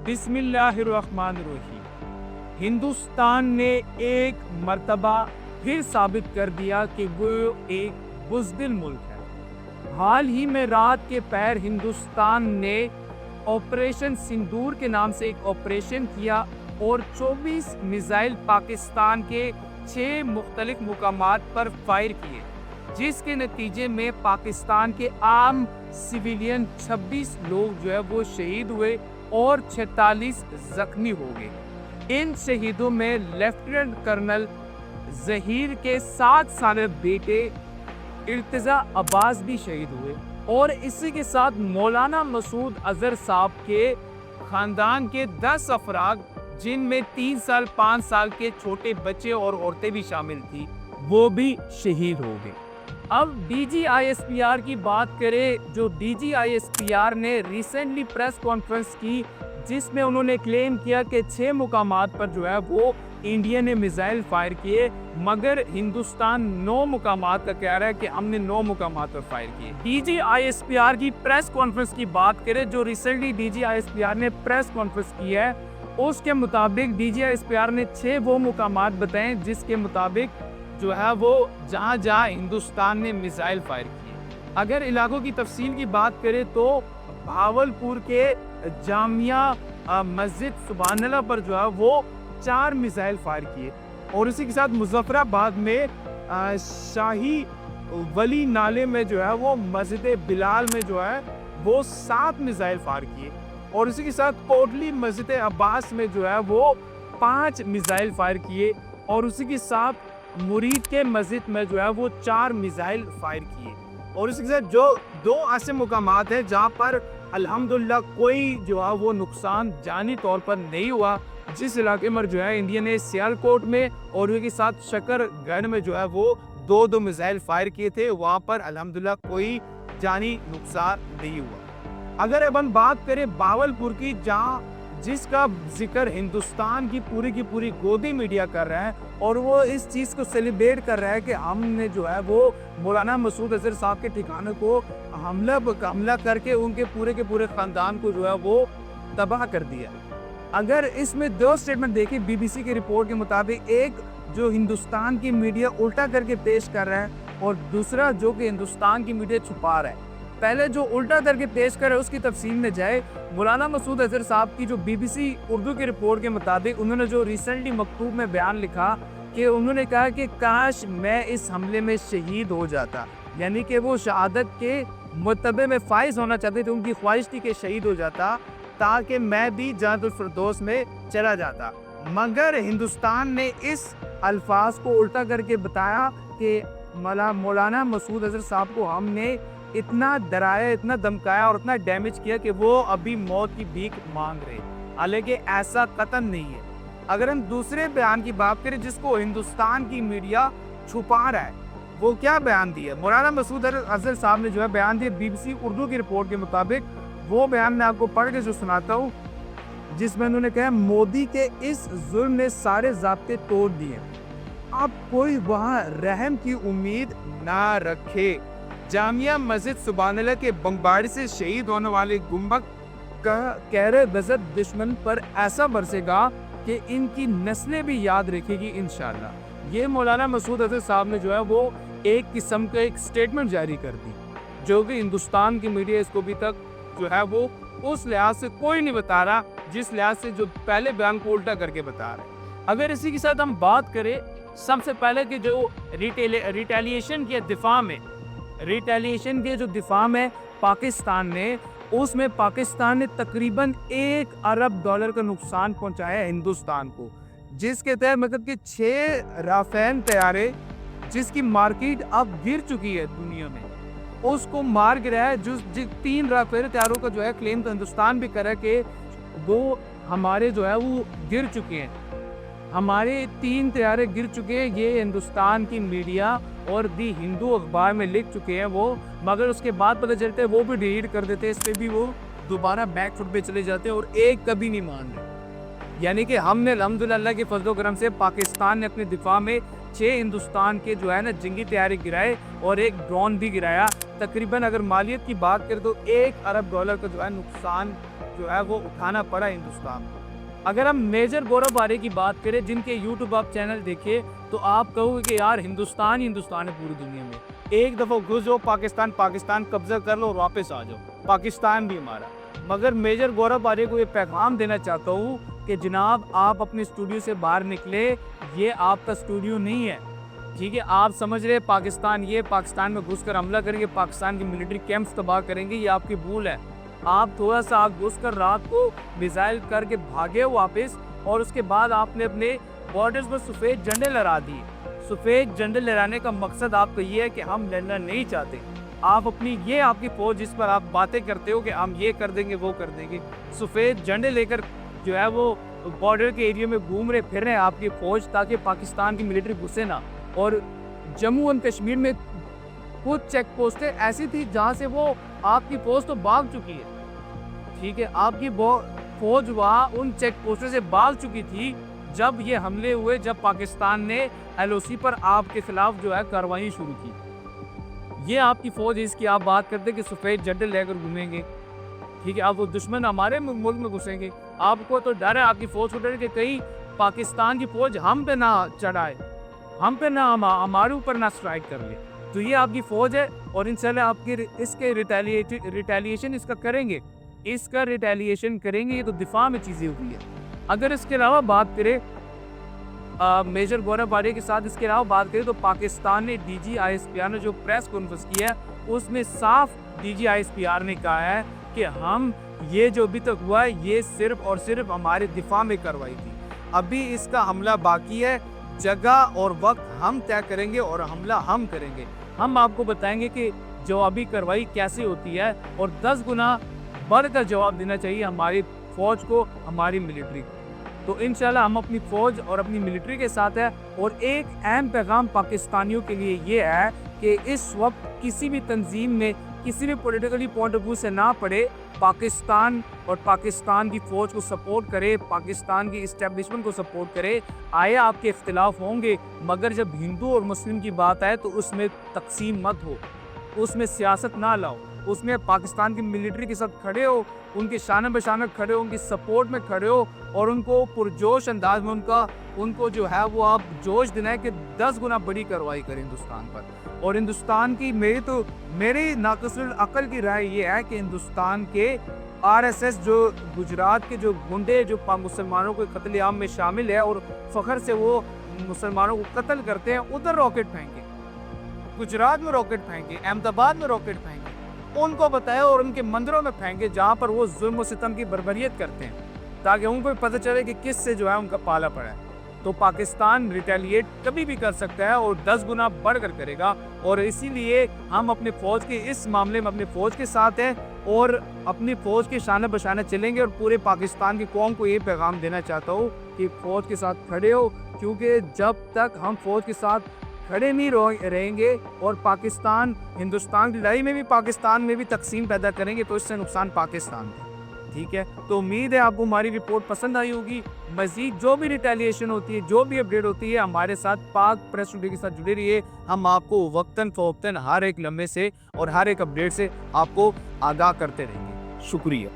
बिस्मिल्लाहिर्रहमानिर्रहीम। हिंदुस्तान ने एक मर्तबा फिर साबित कर दिया कि वो एक बुज़दिल मुल्क है। हाल ही में रात के पहर हिंदुस्तान ने ऑपरेशन सिंदूर के नाम से एक ऑपरेशन किया और 24 मिसाइल पाकिस्तान के 6 मुख्तलिफ मुकामात पर फायर किए, जिसके नतीजे में पाकिस्तान के आम सिविलियन 26 लोग जो है वो शहीद हुए और 46 जख्मी हो गए। इन शहीदों में लेफ्टिनेंट कर्नल जहीर के 7 साल बेटे इर्तिजा अब्बास भी शहीद हुए और इसी के साथ मौलाना मसूद अजहर साहब के खानदान के 10 अफराद, जिनमें 3 साल 5 साल के छोटे बच्चे और औरतें भी शामिल थी, वो भी शहीद हो गए। अब DGISPR की बात करें, जो DGISPR ने रिसेंटली प्रेस कॉन्फ्रेंस की, जिसमें उन्होंने क्लेम किया कि 6 मुकामात पर जो है वो इंडिया ने मिसाइल फायर किए, मगर हिंदुस्तान 9 मुकामात का कह रहा है कि हमने 9 मुकामात पर फायर किए। DGISPR की प्रेस कॉन्फ्रेंस की बात करें, जो रिसेंटली DGISPR ने प्रेस कॉन्फ्रेंस की है, उसके मुताबिक DGISPR ने 6 वो मुकामात बताए जिसके मुताबिक जो है वो जहाँ हिंदुस्तान ने मिसाइल फायर किए। अगर इलाकों की तफसील की बात करें तो भावलपुर के जामिया मस्जिद सुबहानल्लाह पर जो है वो 4 मिसाइल फायर किए और इसी के साथ मुजफ्फराबाद में शाही वली नाले में जो है वो मस्जिद बिलाल में जो है वो 7 मिसाइल फायर किए और इसी के साथ कोटली मस्जिद अब्बास में जो है वो 5 मिसाइल फायर किए और उसी के साथ मुरीद के मस्जिद में जो है वो 4 मिसाइल फायर किए और इसके साथ जो 2 ऐसे मुकामात हैं जहां पर अल्हम्दुलिल्लाह कोई जो है वो नुकसान जानी तौर पर नहीं हुआ, जिस इलाके में जो है इंडिया ने सियालकोट में और उसके साथ शकरगढ़ में जो है वो 2 मिसाइल फायर किए थे, वहां पर अल्हम्दुलिल्लाह कोई जानी नुकसान नहीं हुआ। अगर अब हम बात करें भावलपुर की, जिसका जिक्र हिंदुस्तान की पूरी गोदी मीडिया कर रहा है और वो इस चीज़ को सेलिब्रेट कर रहा है कि हमने जो है वो मौलाना मसूद अजहर साहब के ठिकाने को हमला करके उनके पूरे ख़ानदान को जो है वो तबाह कर दिया। अगर इसमें 2 स्टेटमेंट देखें BBC की रिपोर्ट के मुताबिक, एक जो हिंदुस्तान की मीडिया उल्टा करके पेश कर रहा है और दूसरा जो कि हिंदुस्तान की मीडिया छुपा रहा है। पहले जो उल्टा करके पेश कर रहा है उसकी तफसील में जाए। मौलाना मसूद अजहर साहब की जो BBC उर्दू की रिपोर्ट के मुताबिक उन्होंने जो रिसेंटली मकतूब में बयान लिखा कि उन्होंने कहा कि काश मैं इस हमले में शहीद हो जाता, यानी कि वो शहादत के मरतबे में फाइज होना चाहते थे, उनकी ख्वाहिश थी कि शहीद हो जाता ताकि मैं भी जन्नतुल फिरदौस में चला जाता। मगर हिंदुस्तान ने इस अल्फाज को उल्टा करके बताया कि मौलाना मसूद अजहर साहब को हमने इतना डराया, इतना धमकाया और इतना डैमेज किया कि वो अभी मौत की भीख मांग रहे, हालांकि ऐसा कतई नहीं है। अगर हम दूसरे बयान की बात करें जिसको हिंदुस्तान की मीडिया छुपा रहा है, वो क्या बयान दिया? मौलाना मसूद अजहर साहब ने जो है बयान दिया BBC उर्दू की रिपोर्ट के मुताबिक। वो बयान मैं आपको पढ़ के जो सुनाता हूँ, जिसमें उन्होंने कहा मोदी के इस जुल्म ने सारे ज़ाब्ते तोड़ दिए, अब कोई वहाँ रहम की उम्मीद ना रखे। जामिया मस्जिद सुबहानल्लाह के बमबारी से शहीद होने वाले गुंबद का कहर गज़ब दुश्मन पर ऐसा बरसेगा कि इनकी नस्लें भी याद रखेगी इंशाअल्लाह। ये मौलाना मसूद अजहर साहब ने जो है वो एक किस्म का एक स्टेटमेंट जारी कर दी, जो कि हिंदुस्तान की मीडिया इसको अभी तक जो है वो उस लिहाज से कोई नहीं बता रहा जिस लिहाज से जो पहले बयान को उल्टा करके बता रहे। अगर इसी के साथ हम बात करें, सबसे पहले कि जो रिटेलिएशन के दिफा में पाकिस्तान ने, उसमें पाकिस्तान ने तकरीबन $1 अरब का नुकसान पहुंचाया हिंदुस्तान को, जिसके तहत मतलब कि 6 राफेल तैयारे जिसकी मार्केट अब गिर चुकी है दुनिया में, उसको मार गिरा है। जो 3 राफेल तैयारों का जो है क्लेम तो हिंदुस्तान भी करे कि वो हमारे जो है वो गिर चुके हैं, हमारे 3 तैयारे गिर चुके हैं। ये हिंदुस्तान की मीडिया और दी हिंदू अखबार में लिख चुके हैं वो, मगर उसके बाद पता चलता है वो भी डिलीट कर देते हैं, इस पर भी वो दोबारा बैक फुट पे चले जाते हैं और एक कभी नहीं मान रहे। यानी कि हमने अल्हम्दुलिल्लाह के फजलो करम से पाकिस्तान ने अपने दिफा में 6 हिंदुस्तान के जो है ना जंगी तैयारी गिराए और एक ड्रोन भी गिराया। तकरीबन अगर मालियत की बात करें तो $1 अरब का जो है नुकसान جو ہے وہ اٹھانا پڑا ہندوستان کو۔ اگر ہم میجر گورو بارے کی بات کریں جن کے یوٹیوب آپ چینل دیکھیں تو آپ کہو گے کہ یار ہندوستان ہے پوری دنیا میں، ایک دفعہ گھس جاؤ پاکستان قبضہ کر لو اور واپس آ جاؤ، پاکستان بھی ہمارا۔ مگر میجر گورو بارے کو یہ پیغام دینا چاہتا ہوں کہ جناب آپ اپنے اسٹوڈیو سے باہر نکلے، یہ آپ کا اسٹوڈیو نہیں ہے، ٹھیک ہے؟ آپ سمجھ رہے پاکستان میں گھس کر حملہ کریں گے، پاکستان کی ملٹری کیمپس تباہ کریں گے، یہ آپ کی بھول ہے۔ آپ تھوڑا سا گھس کر رات کو میزائل کر کے بھاگے واپس، اور اس کے بعد آپ نے اپنے بارڈرز پر سفید جھنڈے لہرا دیے۔ سفید جھنڈے لہرانے کا مقصد آپ کا یہ ہے کہ ہم لڑنا نہیں چاہتے۔ آپ کی فوج جس پر آپ باتیں کرتے ہو کہ ہم یہ کر دیں گے وہ کر دیں گے، سفید جھنڈے لے کر جو ہے وہ بارڈر کے ایریا میں گھوم رہے پھر رہے ہیں آپ کی فوج، تاکہ پاکستان کی ملٹری گھسے نہ۔ اور جموں اینڈ کشمیر میں کچھ چیک پوسٹیں ایسی تھی جہاں سے وہ آپ کی فوج تو بھاگ چکی ہے، ٹھیک ہے؟ آپ کی فوج وہاں ان چیک پوسٹوں سے بھاگ چکی تھی جب یہ حملے ہوئے، جب پاکستان نے LOC پر آپ کے خلاف جو ہے کارروائی شروع کی۔ یہ آپ کی فوج، اس کی آپ بات کرتے کہ سفید جھنڈے لے کر گھومیں گے، ٹھیک ہے؟ اب وہ دشمن ہمارے ملک میں گھسیں گے، آپ کو تو ڈر ہے، آپ کی فوج کو ڈر ہے کہ کہیں پاکستان کی فوج ہم پہ نہ چڑھائے، ہم پہ نہ ہمارے اوپر نہ اسٹرائک کر لے۔ تو یہ آپ کی فوج ہے، اور انشاءاللہ آپ کی اس کے ریٹیلیشن اس کا کریں گے، یہ تو دفاع میں چیزیں ہوئی ہے۔ اگر اس کے علاوہ بات کریں میجر گورو بارے کے ساتھ، اس کے علاوہ بات کریں تو پاکستان نے DGISPR نے جو پریس کانفرنس کی ہے اس میں صاف DGISPR نے کہا ہے کہ ہم یہ جو ابھی تک ہوا ہے یہ صرف اور صرف ہمارے دفاع میں کارروائی تھی، ابھی اس کا حملہ باقی ہے، جگہ اور وقت ہم طے کریں گے اور حملہ ہم کریں گے۔ ہم آپ کو بتائیں گے کہ جوابی کارروائی کیسے ہوتی ہے، اور 10 گنا بڑھ کر جواب دینا چاہیے ہماری فوج کو، ہماری ملٹری کو۔ تو انشاءاللہ ہم اپنی فوج اور اپنی ملٹری کے ساتھ ہیں۔ اور ایک اہم پیغام پاکستانیوں کے لیے یہ ہے کہ اس وقت کسی بھی تنظیم میں کسی بھی پولیٹیکلی پوائنٹ آف ویو سے نہ پڑے، پاکستان اور پاکستان کی فوج کو سپورٹ کرے، پاکستان کی اسٹیبلشمنٹ کو سپورٹ کرے۔ آئے آپ کے اختلاف ہوں گے، مگر جب ہندو اور مسلم کی بات آئے تو اس میں تقسیم مت ہو، اس میں سیاست نہ لاؤ، اس میں پاکستان کی ملٹری کے ساتھ کھڑے ہو، ان کے شانہ بشانہ کھڑے ہو، ان کی سپورٹ میں کھڑے ہو، اور ان کو پرجوش انداز میں ان کو جو ہے وہ آپ جوش دلائیں کہ 10 گنا بڑی کارروائی کریں ہندوستان پر۔ اور ہندوستان کی میری ناقص العقل کی رائے یہ ہے کہ ہندوستان کے RSS جو گجرات کے جو گنڈے جو مسلمانوں کے قتل عام میں شامل ہے اور فخر سے وہ مسلمانوں کو قتل کرتے ہیں، ادھر راکٹ پھینکیں، گجرات میں راکٹ پھینکیں، احمد آباد میں راکٹ پھینکیں، ان کو بتائے، اور ان کے مندروں میں پھینکیں جہاں پر وہ ظلم و ستم کی بربریت کرتے ہیں، تاکہ ان کو پتہ چلے کہ کس سے جو ہے ان کا پالا پڑا ہے۔ تو پاکستان ریٹیلیٹ کبھی بھی کر سکتا ہے اور 10 گنا بڑھ کر کرے گا، اور اسی لیے ہم اپنے فوج کے اس معاملے میں اپنے فوج کے ساتھ ہیں اور اپنی فوج کے شانہ بشانہ چلیں گے۔ اور پورے پاکستان کی قوم کو یہ پیغام دینا چاہتا ہوں کہ فوج کے ساتھ کھڑے ہو، کیونکہ جب تک ہم فوج کے ساتھ کھڑے نہیں رہیں گے اور ہندوستان کی لڑائی میں بھی پاکستان میں بھی تقسیم پیدا کریں گے تو اس سے نقصان پاکستان ہے، ٹھیک ہے؟ تو امید ہے آپ کو ہماری رپورٹ پسند آئی ہوگی۔ مزید جو بھی ریٹیلیشن ہوتی ہے، جو بھی اپڈیٹ ہوتی ہے، ہمارے ساتھ پاک پریس ٹوڈے کے ساتھ جڑے رہیے۔ ہم آپ کو وقتاً فوقتاً ہر ایک لمحے سے اور ہر ایک اپڈیٹ سے آپ کو آگاہ کرتے رہیں گے۔ شکریہ۔